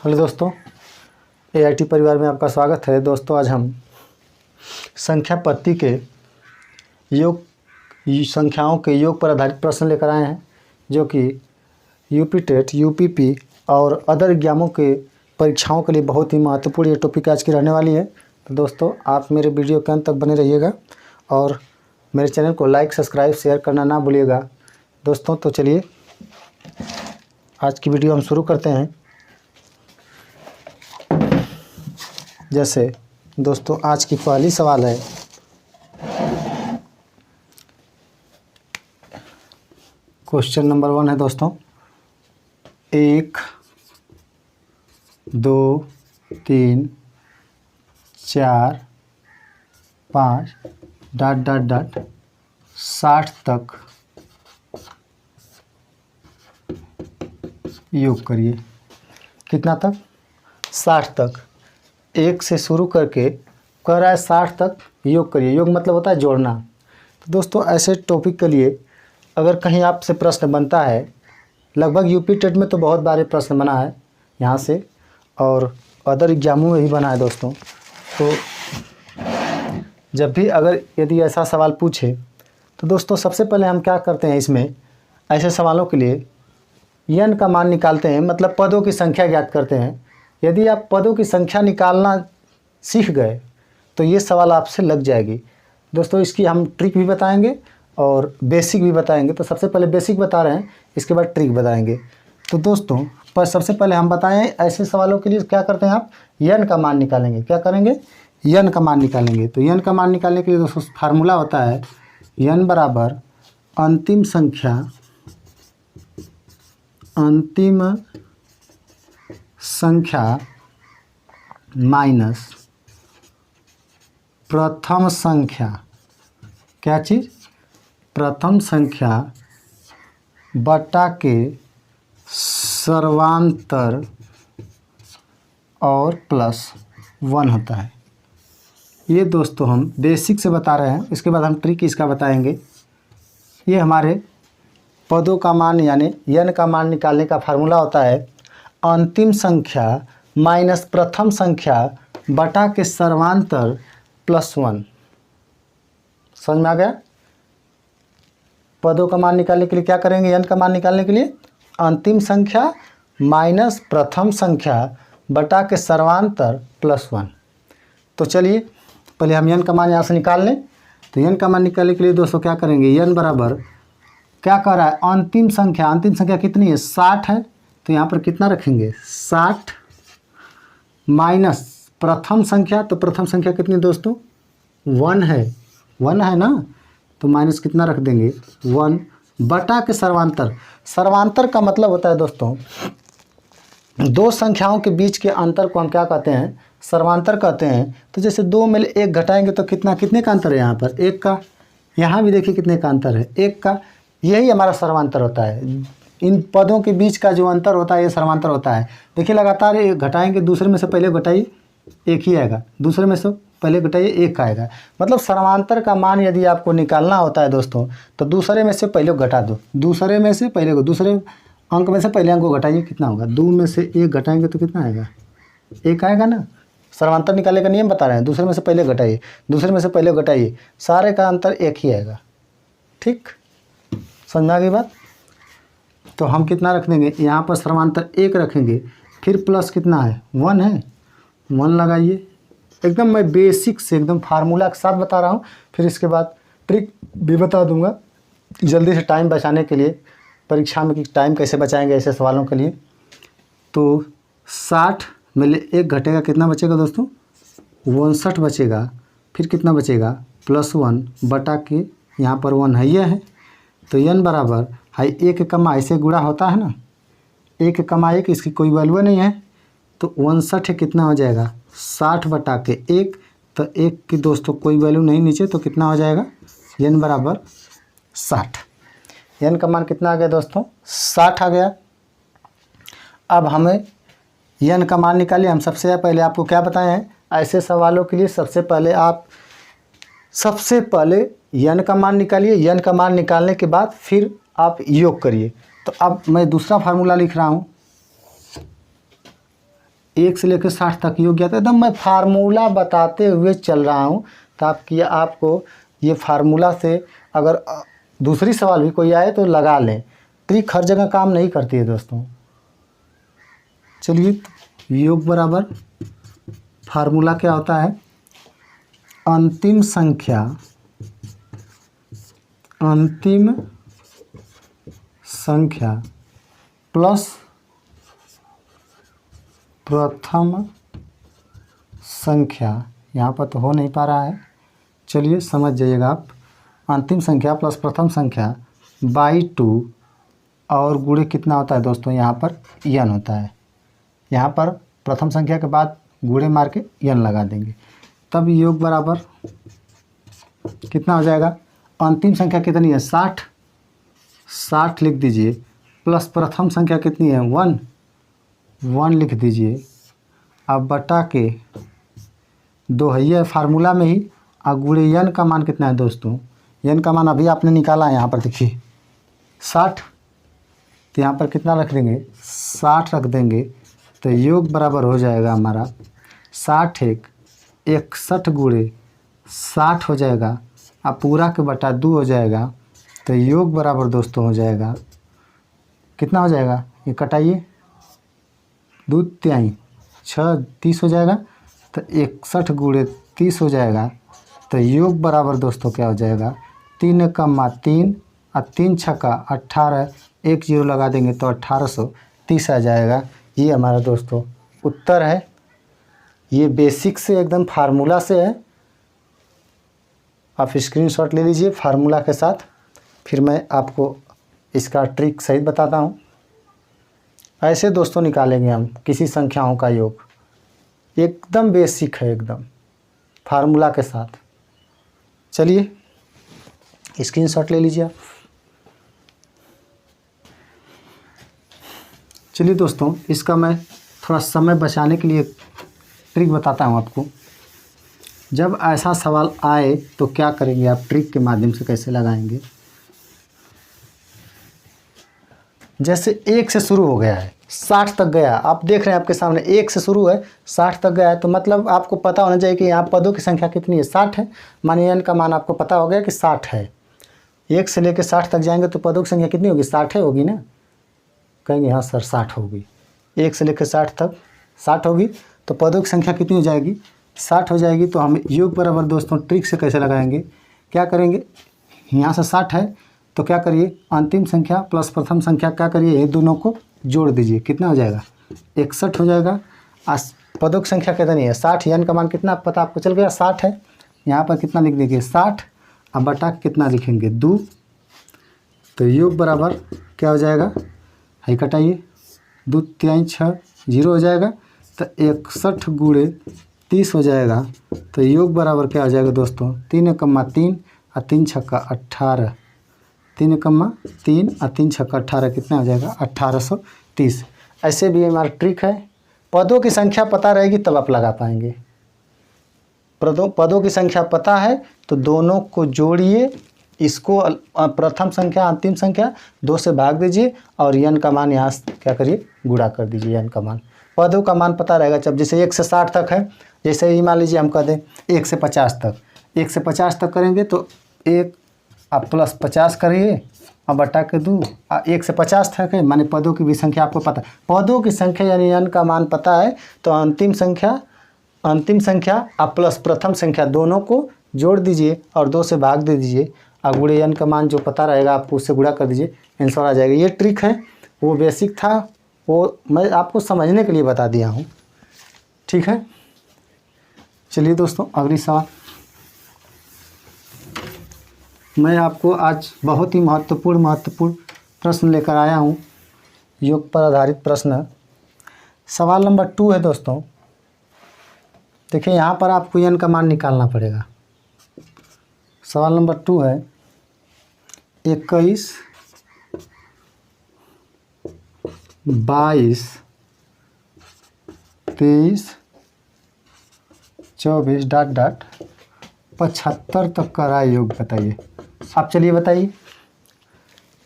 Hello दोस्तों, AIT परिवार में आपका स्वागत है। दोस्तों, आज हम संख्या पत्ती के योग संख्याओं के योग पर आधारित प्रश्न लेकर आए हैं, जो कि यूपी टेट, यूपीपी और अदर एग्जामों के परीक्षाओं के लिए बहुत ही महत्वपूर्ण ये टॉपिक आज की रहने वाली है। तो दोस्तों, आप मेरे वीडियो के अंत तक बने रहिएगा और मेरे चैनल को लाइक, सब्सक्राइब, शेयर करना ना भूलिएगा। दोस्तों, तो चलिए आज की वीडियो हम शुरू करते हैं। जैसे दोस्तों, आज की पहली सवाल है, क्वेश्चन नंबर 1 है दोस्तों, 1 2 3 4 5 ... 60 तक योग करिए। कितना तक? 60 तक। 1 से शुरू करके कह रहा है 60 तक योग करिए। योग मतलब होता है जोड़ना। तो दोस्तों, ऐसे टॉपिक के लिए अगर कहीं आपसे प्रश्न बनता है, लगभग यूपी टेट में तो बहुत बार प्रश्न बना है यहाँ से, और अदर एग्जामों में भी बना है दोस्तों। तो जब भी अगर यदि ऐसा सवाल पूछे तो दोस्तों, सबसे पहले हम क्या करते हैं, इसमें ऐसे सवालों के लिए n का मान निकालते हैं, मतलब पदों की संख्या ज्ञात करते हैं। यदि आप पदों की संख्या निकालना सीख गए तो ये सवाल आपसे लग जाएगी। दोस्तों, इसकी हम ट्रिक भी बताएंगे और बेसिक भी बताएंगे। तो सबसे पहले बेसिक बता रहे हैं, इसके बाद ट्रिक बताएंगे। तो दोस्तों, पर सबसे पहले हम बताएं, ऐसे सवालों के लिए क्या करते हैं, आप n का मान निकालेंगे। क्या करेंगे? n का मान निकालेंगे। तो n का मान निकालने के लिए दोस्तों फार्मूला होता है n बराबर अंतिम संख्या माइनस प्रथम संख्या। क्या चीज़? प्रथम संख्या बटा के सर्वांतर और प्लस 1 होता है। ये दोस्तों हम बेसिक से बता रहे हैं, इसके बाद हम ट्रिक इसका बताएंगे। ये हमारे पदों का मान यानी n का मान निकालने का फार्मूला होता है अंतिम संख्या माइनस प्रथम संख्या बटा के सर्वांतर प्लस 1। समझ में आ गया? पदों का मान निकालने के लिए क्या करेंगे? n का मान निकालने के लिए अंतिम संख्या माइनस प्रथम संख्या बटा के सर्वांतर प्लस 1। तो चलिए पहले हम n का मान यहाँ से निकाल लें। तो n का मान निकालने के लिए दोस्तों क्या करेंगे? n बराबर क्या कह रहा है? अंतिम संख्या कितनी है? 60 है। तो यहाँ पर कितना रखेंगे? 60 माइनस प्रथम संख्या। तो प्रथम संख्या कितनी दोस्तों? 1 है। 1 है ना, तो माइनस कितना रख देंगे? 1 बटा के सर्वांतर। सर्वांतर का मतलब होता है दोस्तों, दो संख्याओं के बीच के अंतर को हम क्या कहते हैं? सर्वांतर कहते हैं। तो जैसे 2 में 1 घटाएंगे तो कितने का अंतर है? यहाँ पर 1 का। यहाँ भी देखिए कितने का अंतर है? 1 का। यही हमारा सर्वांतर होता है। इन पदों के बीच का जो अंतर होता है ये सर्वांतर होता है। देखिए लगातार एक घटाएंगे, दूसरे में से पहले घटाइए 1 ही आएगा, दूसरे में से पहले घटाइए 1 आएगा। मतलब सर्वांतर का मान यदि आपको निकालना होता है दोस्तों, तो दूसरे में से पहले घटा दो, दूसरे में से पहले को, दूसरे अंक में से पहले अंक को घटाइए। कितना होगा? 2 में से 1 घटाएंगे तो कितना आएगा? 1 आएगा ना। सर्वांतर निकालने का नियम बता रहे हैं, दूसरे में से पहले घटाइए, दूसरे में से पहले घटाइए, सारे का अंतर 1 ही आएगा। ठीक, समझ में आ गई बात? तो हम कितना रख देंगे? यहाँ पर सर्वांतर 1 रखेंगे, फिर प्लस कितना है? 1 है। 1 लगाइए। एकदम मैं बेसिक से एकदम फार्मूला के साथ बता रहा हूँ, फिर इसके बाद ट्रिक भी बता दूंगा जल्दी से टाइम बचाने के लिए। परीक्षा में कि टाइम कैसे बचाएंगे ऐसे सवालों के लिए। तो 60 में 1 घटेगा, कितना बचेगा दोस्तों? 59 बचेगा। फिर कितना बचेगा? प्लस 1 बटा के यहाँ पर 1 है, यह है। तो n बराबर है 1 कमा ऐसे गुणा होता है ना, 1 कमा 1, इसकी कोई वैल्यू नहीं है। तो 59 कितना हो जाएगा? 60 बटा के 1। तो 1 की दोस्तों कोई वैल्यू नहीं नीचे, तो कितना हो जाएगा? n बराबर 60। n का मान कितना आ गया दोस्तों? 60 आ गया। अब हमें n का मान निकालिए। हम सबसे पहले आपको क्या बताए हैं ऐसे सवालों के लिए? सबसे पहले n का मान निकालिए। n का मान निकालने के बाद फिर आप योग करिए। तो अब मैं दूसरा फार्मूला लिख रहा हूँ। 1 से लेकर 60 तक योग ज्ञात है। एकदम मैं फार्मूला बताते हुए चल रहा हूँ ताकि आपको ये फार्मूला से अगर दूसरी सवाल भी कोई आए तो लगा लें। ट्रिक हर जगह काम नहीं करती है दोस्तों। चलिए, योग बराबर फार्मूला क्या होता है, अंतिम संख्या प्लस प्रथम संख्या। यहाँ पर तो हो नहीं पा रहा है, चलिए समझ जाइएगा आप। अंतिम संख्या प्लस प्रथम संख्या बाई 2 और गुणे कितना होता है दोस्तों, यहाँ पर n होता है। यहाँ पर प्रथम संख्या के बाद गुणे मार के n लगा देंगे, तब योग बराबर कितना हो जाएगा। अंतिम संख्या कितनी है 60 लिख दीजिए, प्लस प्रथम संख्या कितनी है 1 लिख दीजिए। अब बटा के 2 है ये फार्मूला में ही। अब गुणे n का मान कितना है दोस्तों, n का मान अभी आपने निकाला है, यहाँ पर देखिए 60, तो यहाँ पर कितना रख देंगे 60 रख देंगे, तो योग बराबर हो जाएगा हमारा 60 एक 61 गुणे 60 हो जाएगा। अब पूरा के बटा 2 हो जाएगा, तो योग बराबर दोस्तों हो जाएगा कितना हो जाएगा, ये कटाइए 2 तिहाई 6 30 हो जाएगा, तो 61 गुणे 30 हो जाएगा। तो योग बराबर दोस्तों क्या हो जाएगा 3 कम्मा 3 और 3 छक्का 18, 1 0 लगा देंगे तो 1830 आ जाएगा। ये हमारा दोस्तों उत्तर है। ये बेसिक से एकदम फार्मूला से है, आप स्क्रीनशॉट ले लीजिए फार्मूला के साथ, फिर मैं आपको इसका ट्रिक सहित बताता हूँ। ऐसे दोस्तों निकालेंगे हम किसी संख्याओं का योग, एकदम बेसिक है, एकदम फार्मूला के साथ। चलिए स्क्रीनशॉट ले लीजिए आप। चलिए दोस्तों, इसका मैं थोड़ा समय बचाने के लिए ट्रिक बताता हूँ आपको। जब ऐसा सवाल आए तो क्या करेंगे आप, ट्रिक के माध्यम से कैसे लगाएंगे। जैसे 1 से शुरू हो गया है 60 तक गया, आप देख रहे हैं आपके सामने 1 से शुरू है 60 तक गया है, तो मतलब आपको पता होना चाहिए कि यहाँ पदों की संख्या कितनी है 60 है। मानिए n का मान आपको पता हो गया कि 60 है। 1 से लेकर 60 तक जाएंगे तो पदों की संख्या कितनी होगी 60 है, होगी ना, कहेंगे हाँ सर 60 होगी। 1 से लेकर 60 तक 60 होगी, तो पदों की संख्या कितनी हो जाएगी 60 हो जाएगी। तो हम योग बराबर दोस्तों ट्रिक से कैसे लगाएंगे, क्या करेंगे, यहाँ से 60 है तो क्या करिए, अंतिम संख्या प्लस प्रथम संख्या क्या करिए, ये दोनों को जोड़ दीजिए, कितना हो जाएगा 61 हो जाएगा। पदों की संख्या कितनी है 60, n का मान कितना पता आपको चल गया 60 है। यहाँ पर कितना लिख देंगे 60, अब बटा कितना लिखेंगे 2, तो योग बराबर क्या हो जाएगा, है कटाइए 2 तिहाई 6 0 हो जाएगा, तो 61 गुणे 30 हो जाएगा। तो योग बराबर क्या हो जाएगा दोस्तों 3 कम्मा 3 और 3 छक्का 18, 3 कम्मा 3 और 3 छक्का 18 कितना हो जाएगा 1830। ऐसे भी हमारा ट्रिक है। पदों की संख्या पता रहेगी तब आप लगा पाएंगे। पदों की संख्या पता है तो दोनों को जोड़िए, इसको प्रथम संख्या अंतिम संख्या 2 से भाग दीजिए और n का मान यहाँ क्या करिए गुणा कर दीजिए। n का मान, पदों का मान पता रहेगा। जब जैसे 1 से 60 तक है, जैसे ही मान लीजिए हम कह दें 1 से 50 तक, 1 से 50 तक करेंगे तो 1 आप प्लस 50 करिए और बटा के 2, 1 से 50 तक है, माने पदों की भी संख्या आपको पता है। पदों की संख्या यानी n का मान पता है तो अंतिम संख्या आप प्लस प्रथम संख्या दोनों को जोड़ दीजिए और 2 से भाग दे दीजिए और गुणे n का मान जो पता रहेगा आपको उससे गुणा कर दीजिए, आंसर आ जाएगा। ये ट्रिक है, वो बेसिक था, वो मैं आपको समझने के लिए बता दिया हूँ, ठीक है। चलिए दोस्तों, अगली सवाल मैं आपको आज बहुत ही महत्वपूर्ण प्रश्न लेकर आया हूँ, योग पर आधारित प्रश्न। सवाल नंबर 2 है दोस्तों। देखिए यहाँ पर आपको n का मान निकालना पड़ेगा। सवाल नंबर 2 है 21 22 23 24 ... 75 तक का राय योग बताइए। आप चलिए बताइए,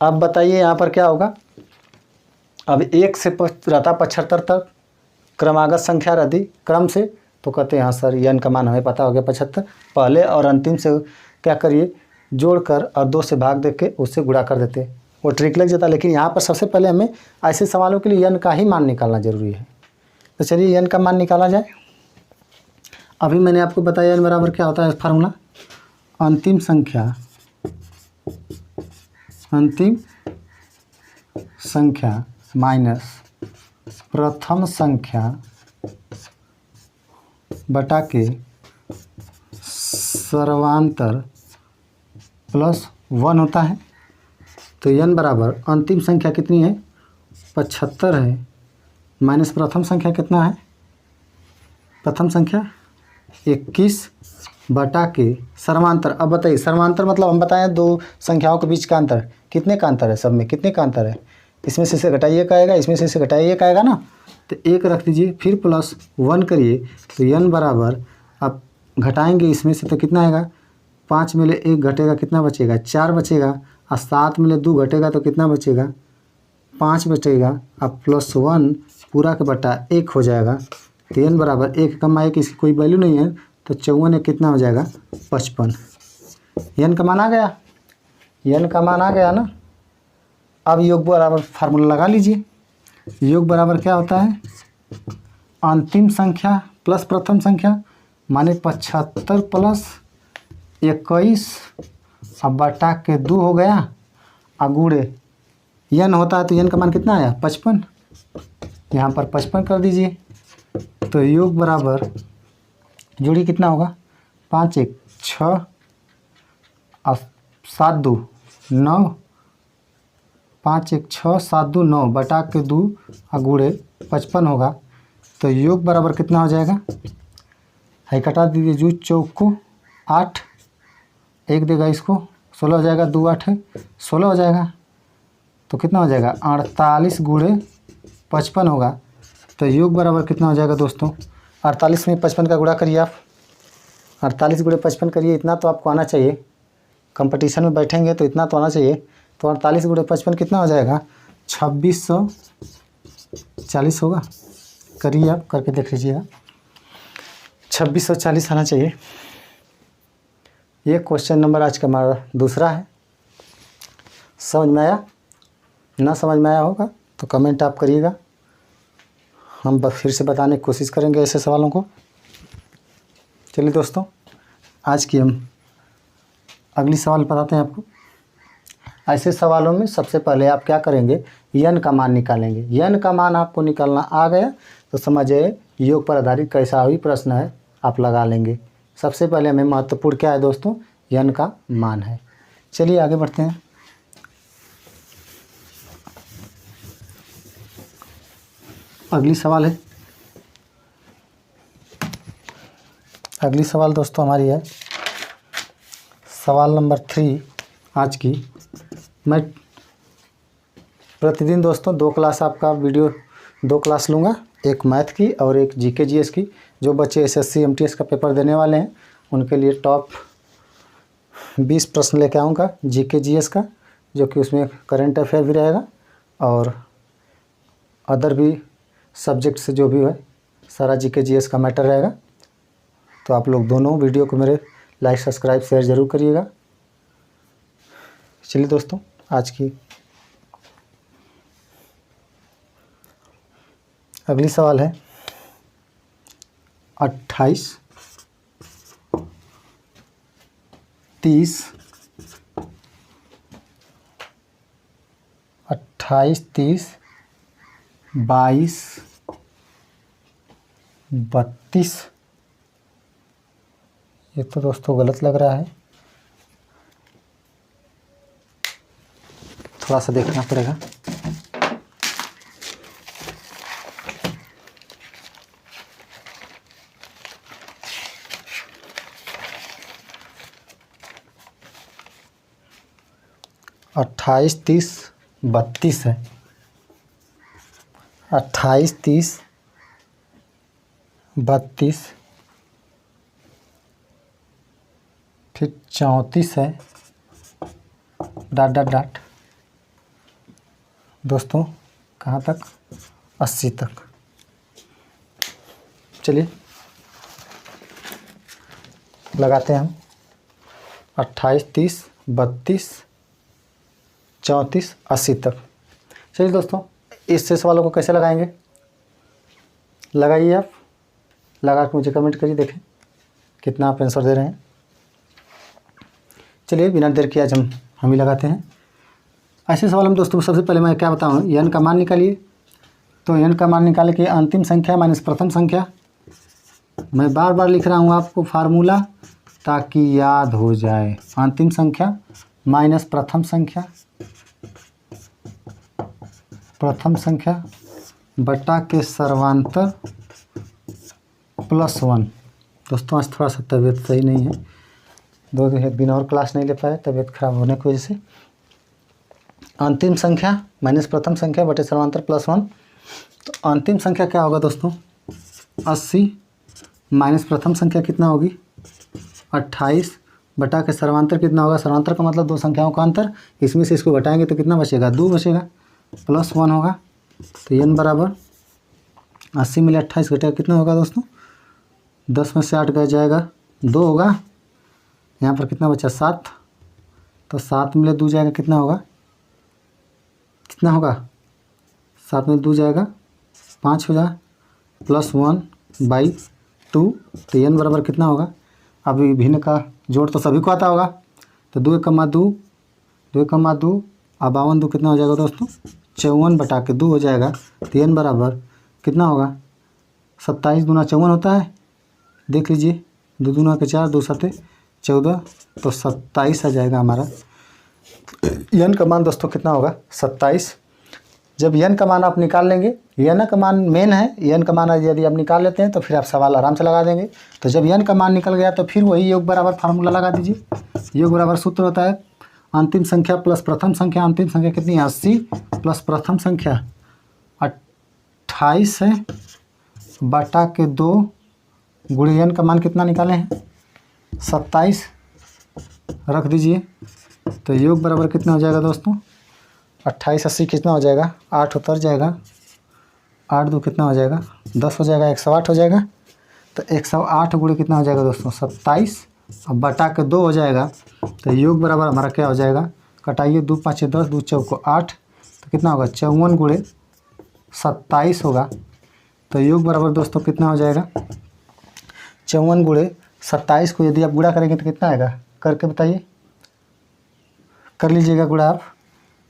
आप बताइए यहाँ पर क्या होगा। अब 1 से रहता 75 तक, क्रमागत संख्या रही क्रम से, तो कहते हैं हाँ सर n का मान हमें पता हो गया 75। पहले और अंतिम से क्या करिए, जोड़कर और 2 से भाग दे के उससे गुणा कर देते, वो ट्रिक लग जाता। लेकिन यहाँ पर सबसे पहले हमें ऐसे सवालों के लिए n का ही मान निकालना ज़रूरी है। तो चलिए n का मान निकाला जाए। अभी मैंने आपको बताया n बराबर क्या होता है फार्मूला, अंतिम संख्या माइनस प्रथम संख्या बटा के सर्वांतर प्लस 1 होता है। तो n बराबर अंतिम संख्या कितनी है 75 है, माइनस प्रथम संख्या कितना है, प्रथम संख्या 21 बटा के सर्वांतर। अब बताइए सर्वांतर मतलब हम बताएं दो संख्याओं के बीच का अंतर, कितने का अंतर है, सब में कितने का अंतर है, इसमें से घटाइए का आएगा, इसमें से घटाइए का आएगा ना, तो 1 रख दीजिए, फिर प्लस 1 करिए। तो n बराबर अब घटाएंगे इसमें से तो कितना आएगा, 5 में ले 1 घटेगा, कितना बचेगा 4 बचेगा, और 7 में ले 2 घटेगा तो कितना बचेगा 5 बचेगा, अब प्लस 1 पूरा का बटा 1 हो जाएगा। तो n बराबर 1 कम आए कि इसकी कोई वैल्यू नहीं है, तो 54 कितना हो जाएगा 55। n का मान आ गया, n का मान आ गया ना। अब योग बराबर फार्मूला लगा लीजिए। योग बराबर क्या होता है, अंतिम संख्या प्लस प्रथम संख्या, माने 75 प्लस 21 अब बटा के 2 हो गया, अगुड़े n होता है तो n का मान कितना आया 55, यहाँ पर 55 कर दीजिए। तो योग बराबर जोड़ी कितना होगा, 5 1 6 और 7 2 9, 5 1 6 7 2 9 बटा के 2 अगुड़े 55 होगा। तो योग बराबर कितना हो जाएगा, है कटा दीजिए जू चौक को 8, 1 देगा इसको 16 हो जाएगा, 2 8 है 16 हो जाएगा। तो कितना हो जाएगा 48 गुणे 55 होगा। तो योग बराबर कितना हो जाएगा दोस्तों, 48 में 55 का गुणा करिए आप, 48 गुणे 55 करिए, इतना तो आपको आना चाहिए, कंपटीशन में बैठेंगे तो इतना तो आना चाहिए। तो 48 गुणे 55 कितना हो जाएगा 2640 होगा, करिए आप करके देख लीजिएगा, 2640 आना चाहिए। ये क्वेश्चन नंबर आज का हमारा दूसरा है। समझ में आया, ना समझ में आया होगा तो कमेंट आप करिएगा, हम फिर से बताने की कोशिश करेंगे ऐसे सवालों को। चलिए दोस्तों, आज की हम अगली सवाल बताते हैं आपको। ऐसे सवालों में सबसे पहले आप क्या करेंगे, n का मान निकालेंगे। n का मान आपको निकालना आ गया तो समझिए योग पर आधारित कैसा भी प्रश्न है आप लगा लेंगे। सबसे पहले हमें महत्वपूर्ण क्या है दोस्तों, n का मान है। चलिए आगे बढ़ते हैं। अगली सवाल है, अगली सवाल दोस्तों हमारी है सवाल नंबर 3 आज की। मैं प्रतिदिन दोस्तों 2 क्लास आपका वीडियो 2 क्लास लूँगा, एक मैथ की और एक जीके जीएस की। जो बच्चे एसएससी एमटीएस का पेपर देने वाले हैं उनके लिए टॉप 20 प्रश्न लेके आऊँगा जीके जीएस का, जो कि उसमें करंट अफेयर भी रहेगा और अदर भी सब्जेक्ट से जो भी है सारा जीके जीएस का मैटर रहेगा। तो आप लोग दोनों वीडियो को मेरे लाइक सब्सक्राइब शेयर ज़रूर करिएगा। चलिए दोस्तों, आज की अगली सवाल है 28 30 22 32। ये तो दोस्तों गलत लग रहा है, थोड़ा सा देखना पड़ेगा। अट्ठाईस 30 32 है, 28 30 32 फिर 34 है डॉट दोस्तों कहाँ तक 80 तक। चलिए लगाते हैं हम 28, 30, 32, 34, 80 तक। चलिए दोस्तों, इस शेष वालों को कैसे लगाएंगे, लगाइए आप, लगा के मुझे कमेंट करिए, देखें कितना आप आंसर दे रहे हैं। चलिए बिना देर किए आज हम ही लगाते हैं। ऐसे सवाल में दोस्तों सबसे पहले मैं क्या बताऊँ, n का मान निकालिए। तो n का मान निकाले कि अंतिम संख्या माइनस प्रथम संख्या। मैं बार बार लिख रहा हूँ आपको फार्मूला ताकि याद हो जाए। अंतिम संख्या माइनस प्रथम संख्या, प्रथम संख्या बटा के सर्वांतर +1। दोस्तों आज थोड़ा सा तबीयत सही नहीं है, 2 दिन और क्लास नहीं ले पाए तबीयत खराब होने की वजह से। अंतिम संख्या माइनस प्रथम संख्या बटे सर्वांतर +1। तो अंतिम संख्या क्या होगा दोस्तों, 80 माइनस प्रथम संख्या कितना होगी 28 बटा के सर्वांतर कितना होगा, सर्वांतर का मतलब 2 संख्याओं का अंतर, इसमें से इसको घटाएंगे तो कितना बचेगा, 2 बचेगा, +1 होगा। तो n बराबर 80 में 28 घटेगा कितना होगा दोस्तों, 10 में से 8 गया जाएगा 2 होगा। यहाँ पर कितना बचा 7, तो 7 में 2 जाएगा कितना होगा, कितना होगा 7 में 2 जाएगा 5 हो जाएगा, +1/2। तो n बराबर कितना होगा, अभी भिन्न का जोड़ तो सभी को आता होगा, तो 2 × 2 2 × 2 52 2 कितना हो जाएगा दोस्तों, 54 बटा के 2 हो जाएगा। तो n बराबर कितना होगा, 27 दूना 54 होता है, देख लीजिए 2 दूना के 4 2 7 14, तो 27 आ जाएगा हमारा। n का मान दोस्तों कितना होगा 27। जब n का मान आप निकाल लेंगे, n का मान मेन है, n का मान यदि आप निकाल लेते हैं तो फिर आप सवाल आराम से लगा देंगे। तो जब n का मान निकल गया तो फिर वही योग बराबर फार्मूला लगा दीजिए। योग बराबर सूत्र होता है अंतिम संख्या प्लस प्रथम संख्या। अंतिम संख्या कितनी है 80 प्लस प्रथम संख्या 28 है बटा के 2 गुणे n का मान कितना निकाले हैं 27 रख दीजिए। तो योग बराबर कितना हो जाएगा दोस्तों, 28 80 कितना हो जाएगा, 8 उतर जाएगा, 8 2 कितना हो जाएगा 10 हो जाएगा, 108 हो जाएगा। तो 108 गुणे कितना हो जाएगा दोस्तों 27 और बटा के 2 हो जाएगा। तो योग बराबर हमारा क्या हो जाएगा, कटाइए 2 5 10 2 4 8, तो कितना होगा 54 गुणे 27 होगा। तो योग बराबर दोस्तों कितना हो जाएगा 54 गुणे 27 को यदि आप गुणा करेंगे तो कितना आएगा, करके बताइए, कर लीजिएगा गुणा आप,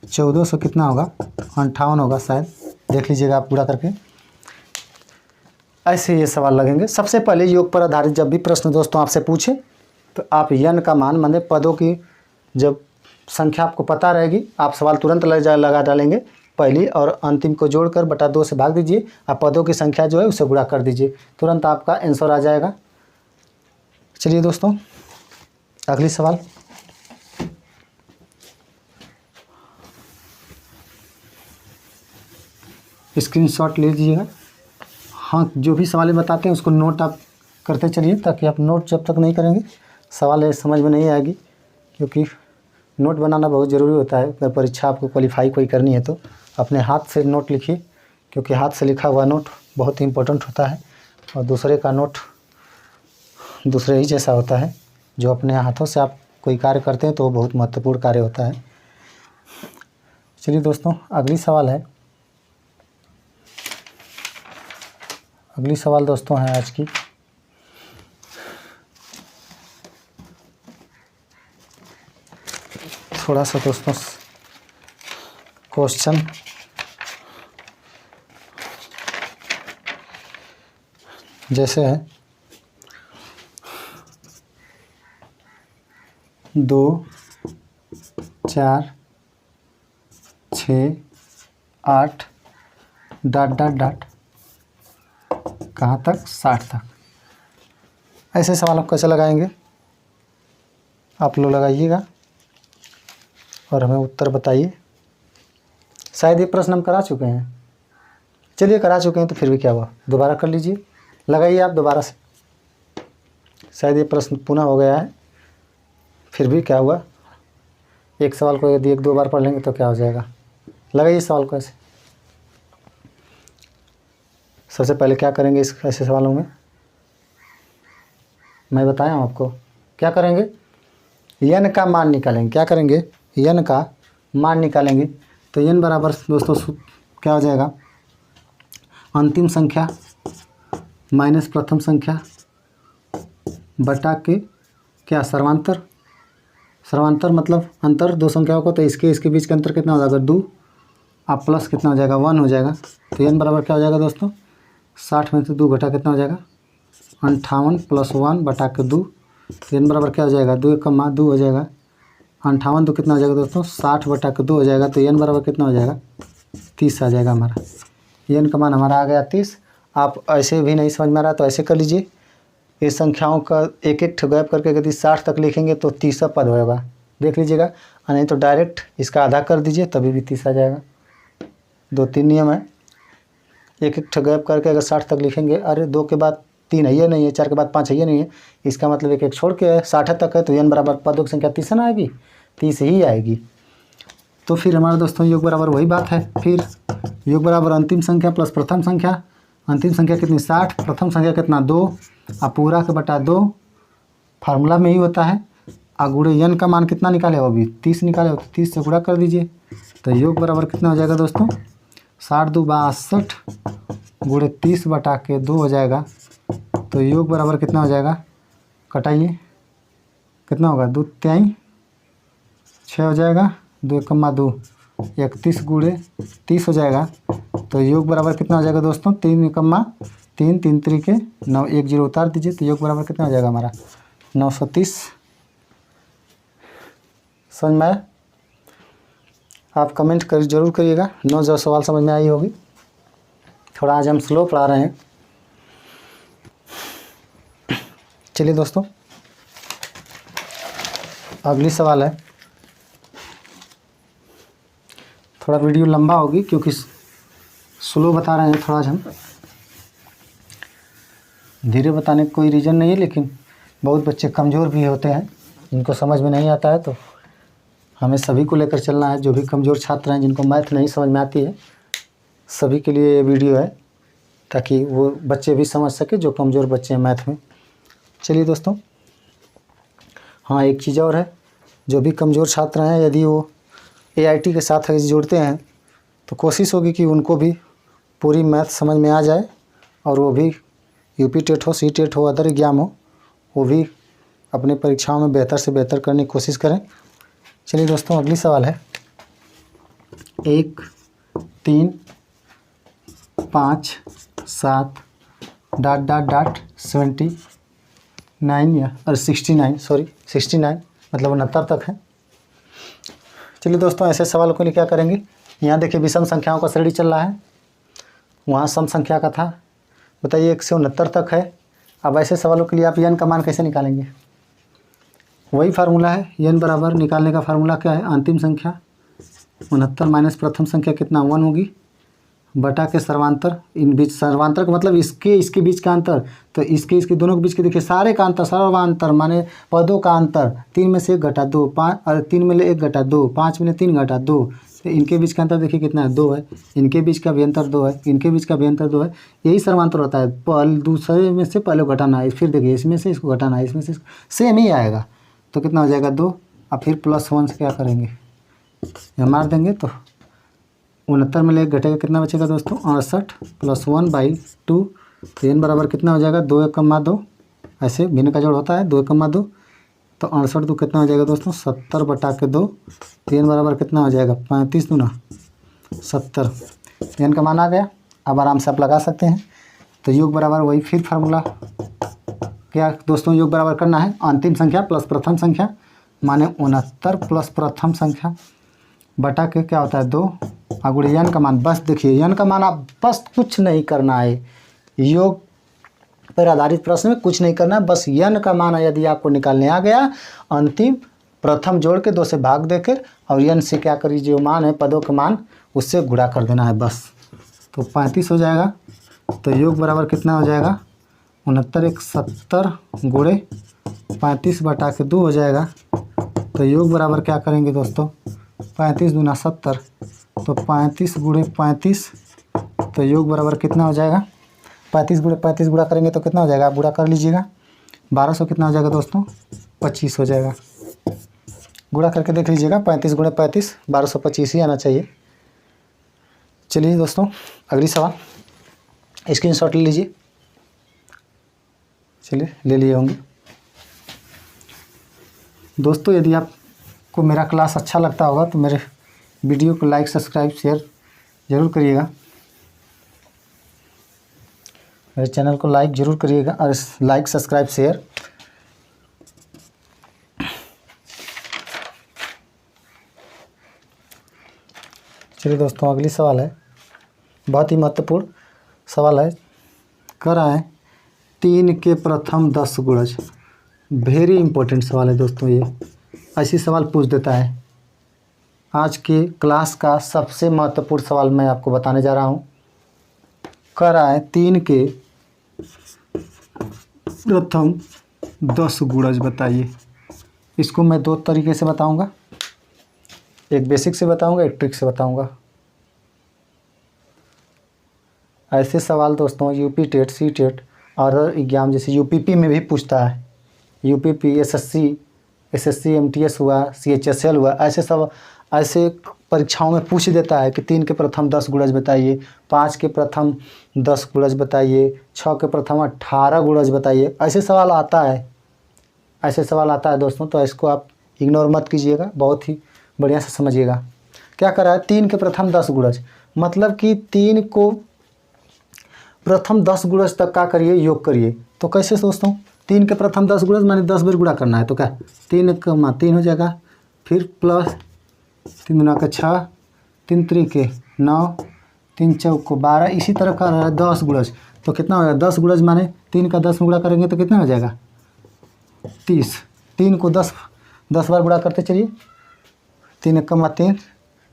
1400 कितना होगा 58 होगा शायद, देख लीजिएगा आप गुणा करके। ऐसे ये सवाल लगेंगे। सबसे पहले योग पर आधारित जब भी प्रश्न दोस्तों आपसे पूछे तो आप n का मान माने पदों की जब संख्या आपको पता रहेगी आप सवाल तुरंत लगा डालेंगे, पहली और अंतिम को जोड़कर बटा 2 से भाग दीजिए, आप पदों की संख्या जो है उसे गुणा कर दीजिए, तुरंत आपका आंसर आ जाएगा। चलिए दोस्तों अगली सवाल, स्क्रीनशॉट ले लीजिएगा। हाँ, जो भी सवाल बताते हैं उसको नोट आप करते चलिए, ताकि आप नोट जब तक नहीं करेंगे सवाल समझ में नहीं आएगी, क्योंकि नोट बनाना बहुत ज़रूरी होता है। अगर परीक्षा आपको क्वालिफाई कोई करनी है तो अपने हाथ से नोट लिखिए, क्योंकि हाथ से लिखा हुआ नोट बहुत ही इम्पोर्टेंट होता है और दूसरे का नोट दूसरे ही जैसा होता है। जो अपने हाथों से आप कोई कार्य करते हैं तो वो बहुत महत्वपूर्ण कार्य होता है। चलिए दोस्तों अगली सवाल है, अगली सवाल दोस्तों है आज की, थोड़ा सा दोस्तों क्वेश्चन जैसे है 2 4 6 8 ... कहाँ तक 60 तक। ऐसे सवाल आप कैसे लगाएंगे, आप लोग लगाइएगा और हमें उत्तर बताइए। शायद ये प्रश्न हम करा चुके हैं, चलिए करा चुके हैं तो फिर भी क्या हुआ, दोबारा कर लीजिए, लगाइए आप दोबारा से। शायद ये प्रश्न पुनः हो गया है, फिर भी क्या हुआ, एक सवाल को यदि 1 2 बार पढ़ लेंगे तो क्या हो जाएगा। लगाइए सवाल को ऐसे। सबसे पहले क्या करेंगे इस ऐसे सवालों में, मैं बताया हूँ आपको। क्या करेंगे, n का मान निकालेंगे। क्या करेंगे, n का मान निकालेंगे। तो n बराबर दोस्तों क्या हो जाएगा, अंतिम संख्या माइनस प्रथम संख्या बटा के क्या सर्वांतर। सर्वांतर मतलब अंतर दो संख्याओं को, तो इसके बीच का अंतर कितना हो जाएगा 2, अब प्लस कितना हो जाएगा 1 हो जाएगा। तो n बराबर क्या हो जाएगा दोस्तों, 60 में से 2 घटा कितना हो जाएगा 58 प्लस 1 बटा के 2। तो n बराबर क्या हो जाएगा, 2 1 2 हो जाएगा, 58 2 कितना हो जाएगा दोस्तों 60 बटा के 2 हो जाएगा। तो n बराबर कितना हो जाएगा 30 आ जाएगा हमारा। n का मान हमारा आ गया 30। आप ऐसे भी नहीं समझ में आ रहा तो ऐसे कर लीजिए, ये संख्याओं का एक एक गैप करके यदि 60 तक लिखेंगे तो 30 पद होगा, देख लीजिएगा। नहीं तो डायरेक्ट इसका आधा कर दीजिए तभी भी 30 आ जाएगा। 2-3 नियम है, एक एक गैप करके अगर 60 तक लिखेंगे, अरे 2 के बाद 3 है ये नहीं है, 4 के बाद 5 है ये नहीं है, इसका मतलब एक एक छोड़ के 60 तक है। तो n बराबर पदों की संख्या 30 ना आएगी, 30 ही आएगी। तो फिर हमारे दोस्तों योग बराबर वही बात है। फिर योग बराबर अंतिम संख्या प्लस प्रथम संख्या। अंतिम संख्या कितनी 60, प्रथम संख्या कितना 2, अब पूरा के बटा 2 फार्मूला में ही होता है। और गुणे n का मान कितना निकाले हो, अभी 30 निकाले हो, तो 30 से गुणा कर दीजिए। तो योग बराबर कितना हो जाएगा दोस्तों 60 2 62 गुणे 30 बटा के 2 हो जाएगा। तो योग बराबर कितना हो जाएगा, कटाइए कितना होगा 2 3 6 हो जाएगा, 2 1 2 31 गुणे 30 हो जाएगा। तो योग बराबर कितना हो जाएगा दोस्तों 3 1 3 3 3 के 9 1 0 उतार दीजिए। तो योग बराबर कितना हो जाएगा हमारा 930। समझ में आया? आप कमेंट कर जरूर करिएगा। 9 जो सवाल समझ में आई होगी। थोड़ा आज हम स्लो पढ़ा रहे हैं। चलिए दोस्तों अगली सवाल है, थोड़ा वीडियो लंबा होगी क्योंकि स्लो बता रहे हैं। थोड़ा आज हम धीरे बताने का कोई रीज़न नहीं है, लेकिन बहुत बच्चे कमज़ोर भी होते हैं, जिनको समझ में नहीं आता है। तो हमें सभी को लेकर चलना है, जो भी कमज़ोर छात्र हैं जिनको मैथ नहीं समझ में आती है, सभी के लिए ये वीडियो है, ताकि वो बच्चे भी समझ सके जो कमज़ोर बच्चे हैं मैथ में। चलिए दोस्तों, हाँ एक चीज़ और है, जो भी कमज़ोर छात्र हैं यदि वो AIT के साथ जुड़ते हैं तो कोशिश होगी कि उनको भी पूरी मैथ समझ में आ जाए, और वो भी UP टेट हो, C टेट हो, अदर एग्जाम हो, वो भी अपने परीक्षाओं में बेहतर से बेहतर करने की कोशिश करें। चलिए दोस्तों अगली सवाल है, 1 3 5 7 डॉट डॉट डॉट 79 या 69 मतलब 69 तक है। चलिए दोस्तों ऐसे सवालों के लिए क्या करेंगे, यहाँ देखिए विषम संख्याओं का श्रेणी चल रहा है, वहाँ सम संख्या का था। बताइए 1 से 69 तक है। अब ऐसे सवालों के लिए आप n का मान कैसे निकालेंगे, वही फार्मूला है। n बराबर निकालने का फार्मूला क्या है, अंतिम संख्या 69 माइनस प्रथम संख्या कितना 1 होगी, बटा के सर्वांतर। इन बीच सर्वांतर का मतलब इसके बीच का अंतर, तो इसके दोनों के बीच के देखिए सारे का अंतर, सर्वांतर माने पदों का अंतर। 3 में से 1 घटा 2, 5 और 3 में ले 1 घटा 2, 5 में ले 3 घटा 2, तो इनके बीच का अंतर देखिए कितना है 2 है, इनके बीच का भी अंतर 2 है, इनके बीच का भी अंतर 2 है। यही सर्वांतर होता है, दूसरे में से पहले घटाना है, फिर देखिए इसमें से इसको घटाना है, इसमें से सेम ही आएगा। तो कितना हो जाएगा 2, अब फिर +1 से क्या करेंगे, मार देंगे। तो 69 में ले 1 घटेगा कितना बचेगा दोस्तों 68 + 1/2। तो n बराबर कितना हो जाएगा 2 1 2, ऐसे भिन्न का जोड़ होता है 2 1 2। तो 68 2 कितना हो जाएगा दोस्तों 70 बटा के 2। तो n बराबर कितना हो जाएगा 35 दूना 70। n का मान आ गया, अब आराम से आप लगा सकते हैं। तो योग बराबर वही फिर फार्मूला क्या दोस्तों, योग बराबर करना है अंतिम संख्या प्लस प्रथम संख्या, माने 69 प्लस प्रथम संख्या बटा के क्या होता है 2 गुणे n का मान। बस देखिए n का मान आप बस कुछ नहीं करना है, योग पर आधारित प्रश्न में कुछ नहीं करना है, बस n का मान यदि आपको निकालने आ गया, अंतिम प्रथम जोड़ के 2 से भाग देकर और n से क्या करिए जो मान है पदों का मान उससे गुणा कर देना है बस। तो 35 हो जाएगा। तो योग बराबर कितना हो जाएगा 69 1 70 गुणे 35 बटा के 2 हो जाएगा। तो योग बराबर क्या करेंगे दोस्तों 35 दूना 70, तो 35 गुणे 35। तो योग बराबर कितना हो जाएगा 35 गुणे 35 गुणा करेंगे तो कितना हो जाएगा, आप गुणा कर लीजिएगा। 1200 कितना हो जाएगा दोस्तों, 25 हो जाएगा। गुणा करके देख लीजिएगा, 35 गुणे 35 1225 ही आना चाहिए। चलिए दोस्तों अगली सवाल स्क्रीनशॉट ले लीजिए। चलिए ले लिए होंगे दोस्तों। यदि आपको मेरा क्लास अच्छा लगता होगा तो मेरे वीडियो को लाइक सब्सक्राइब शेयर ज़रूर करिएगा, मेरे चैनल को लाइक ज़रूर करिएगा और लाइक सब्सक्राइब शेयर। चलिए दोस्तों अगली सवाल है, बहुत ही महत्वपूर्ण सवाल है। कह रहा है 3 के प्रथम 10 गुणज। वेरी इंपॉर्टेंट सवाल है दोस्तों, ये ऐसी सवाल पूछ देता है। आज के क्लास का सबसे महत्वपूर्ण सवाल मैं आपको बताने जा रहा हूँ। कह रहा है 3 के प्रथम 10 गुणज बताइए। इसको मैं 2 तरीके से बताऊंगा, एक बेसिक से बताऊंगा, एक ट्रिक से बताऊंगा। ऐसे सवाल दोस्तों यूपी टेट, सी टेट और एग्जाम जैसे यूपीपी में भी पूछता है। यूपीपी, एसएससी, एमटीएस हुआ, सीएचएसएल हुआ, ऐसे परीक्षाओं में पूछ देता है कि 3 के प्रथम 10 गुणज बताइए, 5 के प्रथम 10 गुणज बताइए, 6 के प्रथम 18 गुणज बताइए। ऐसे सवाल आता है, ऐसे सवाल आता है दोस्तों। तो इसको आप इग्नोर मत कीजिएगा, बहुत ही बढ़िया से समझिएगा। क्या कर रहा है 3 के प्रथम 10 गुणज, मतलब कि 3 को प्रथम 10 गुणज तक का करिए, योग करिए। तो कैसे दोस्तों, 3 के प्रथम 10 गुणज माने 10 बार गुणा करना है। तो क्या 3 × 3 हो जाएगा, फिर प्लस 3 × 6, 3 × 3 = 9, 3 × 4 = 12। इसी तरह कर रहा है 10 गुणज। तो कितना हो जाएगा 10 गुणज माने 3 का 10 में गुणा करेंगे तो कितना हो जाएगा 30। 3 को 10 बार गुणा करते चलिए, 3 × 3,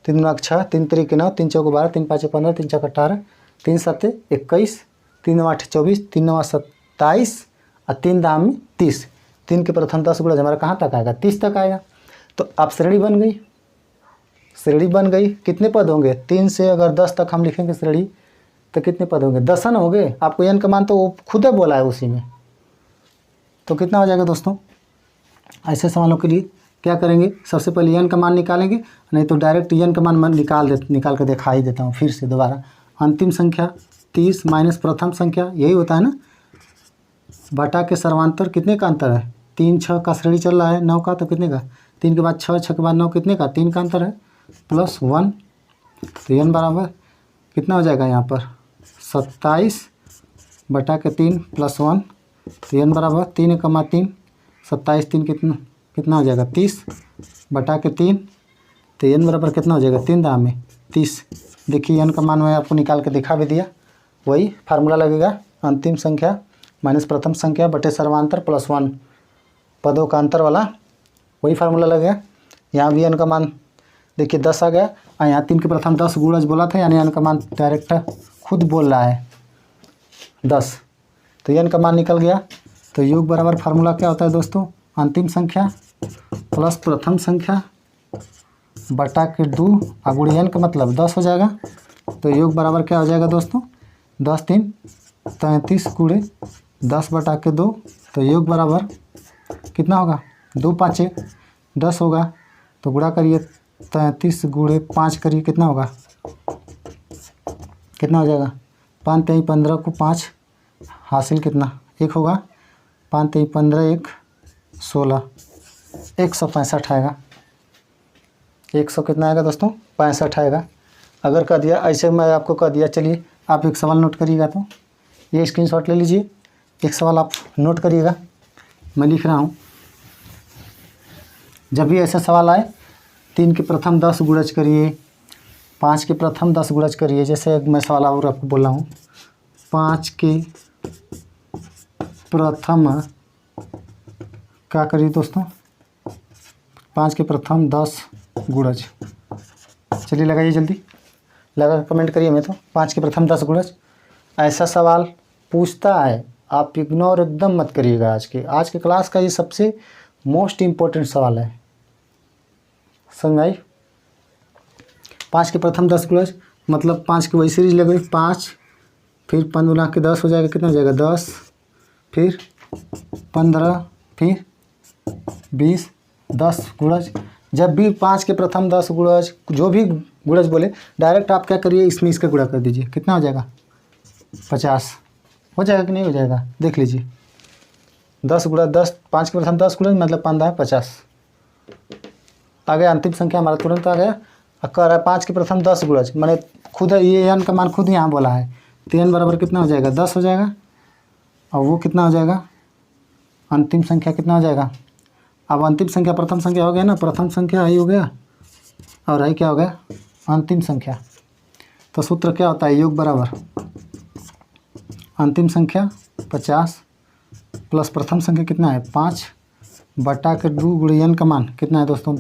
3 × 6, 3 × 3 = 9, 3 × 4 = 12, 3 × 5 = 15, 3 × 6 = 18, 3 × 7 = 21, 3 × 8 = 24, 3 × 9 = 27 और 3 दाम में 30। 3 के प्रथम 10 गुणज हमारा कहाँ तक आएगा, 30 तक आएगा। तो अब श्रेणी बन गई, श्रेणी बन गई। कितने पद होंगे, 3 से अगर 10 तक हम लिखेंगे श्रेणी तो कितने पद होंगे, 10 हो गए। आपको n का मान तो वो खुद ही बोला है उसी में। तो कितना हो जाएगा दोस्तों। ऐसे सवालों के लिए क्या करेंगे, सबसे पहले n का मान निकालेंगे, नहीं तो डायरेक्ट n का मान निकाल कर दिखा ही देता हूँ फिर से दोबारा। अंतिम संख्या 30 माइनस प्रथम संख्या, यही होता है ना, बटा के सर्वांतर। कितने का अंतर है, 3 6 का श्रेणी चल रहा है, 9 का, तो कितने का 3 के बाद 6, 6 के बाद 9, कितने का 3 का अंतर है, प्लस 1। तो n बराबर कितना हो जाएगा यहाँ पर 27 बटा के 3 प्लस 1। तो n बराबर 3 × 3, 27 3 कितना हो जाएगा 30 बटा के 3। तो n बराबर कितना हो जाएगा 3 दाम में 30। देखिए n का मान मैं आपको निकाल के दिखा भी दिया। वही फार्मूला लगेगा, अंतिम संख्या माइनस प्रथम संख्या बटे सर्वांतर प्लस 1, पदों का अंतर वाला वही फार्मूला लगेगा। यहाँ भी n का मान देखिए 10 आ गया, और यहाँ 3 के प्रथम 10 गुणज बोला था, यानी n का मान डायरेक्ट खुद बोल रहा है 10। तो n का मान निकल गया। तो योग बराबर फार्मूला क्या होता है दोस्तों, अंतिम संख्या प्लस प्रथम संख्या बटा के 2 और गुणे n का मतलब 10 हो जाएगा। तो योग बराबर क्या हो जाएगा दोस्तों, 10 × 3 = 33 गुणे 10 बटा के 2। तो योग बराबर कितना होगा, 2 × 5 = 10 होगा। तो गुणा करिए 33 गुणे 5 करिए, कितना होगा, कितना हो जाएगा 5 × 3 = 15 को 5 हासिल कितना 1 होगा, 5 × 3 = 15, 1 16, 165 आएगा। 100 कितना आएगा दोस्तों, 65 आएगा। अगर कह दिया ऐसे मैं आपको कह दिया, चलिए आप एक सवाल नोट करिएगा। तो ये स्क्रीनशॉट ले लीजिए, एक सवाल आप नोट करिएगा, मैं लिख रहा हूँ। जब भी ऐसा सवाल आए 3 के प्रथम 10 गुणज करिए, 5 के प्रथम 10 गुणज करिए। जैसे मैं सवाल और आपको बोल रहा हूँ, 5 के प्रथम क्या करिए दोस्तों, 5 के प्रथम 10 गुणज। चलिए लगाइए जल्दी, लगा कमेंट करिए। मैं तो 5 के प्रथम 10 गुणज ऐसा सवाल पूछता है, आप इग्नोर एकदम मत करिएगा। आज के क्लास का ये सबसे मोस्ट इम्पोर्टेंट सवाल है, समझ आई। 5 के प्रथम 10 गुणज मतलब 5 की वही सीरीज लगेगी, 5 फिर 5 × 10 हो जाएगा, कितना हो जाएगा 10, फिर 15, फिर 20, 10 गुणज। जब भी 5 के प्रथम 10 गुणज, जो भी गुणज बोले, डायरेक्ट आप क्या करिए, इसमें इसका गुणा कर दीजिए। कितना हो जाएगा? 50 हो जाएगा कि नहीं हो जाएगा? देख लीजिए, 10 गुणा 10, 5 के प्रथम 10 गुणज मतलब 15 50 आ गया। अंतिम संख्या हमारा तुरंत आ गया। अब कह रहा है 5 के प्रथम 10 गुणज, मैंने खुद ये n का मान खुद यहाँ बोला है, तो n बराबर कितना हो जाएगा? 10 हो जाएगा। और वो कितना हो जाएगा? अंतिम संख्या कितना हो जाएगा? अब अंतिम संख्या प्रथम संख्या हो गया ना, प्रथम संख्या आई हो गया और आई क्या हो गया? अंतिम संख्या। तो सूत्र क्या होता है? योग बराबर अंतिम संख्या 50 प्लस प्रथम संख्या कितना है? 5 बटा के 2 गुणित n का मान कितना है दोस्तों?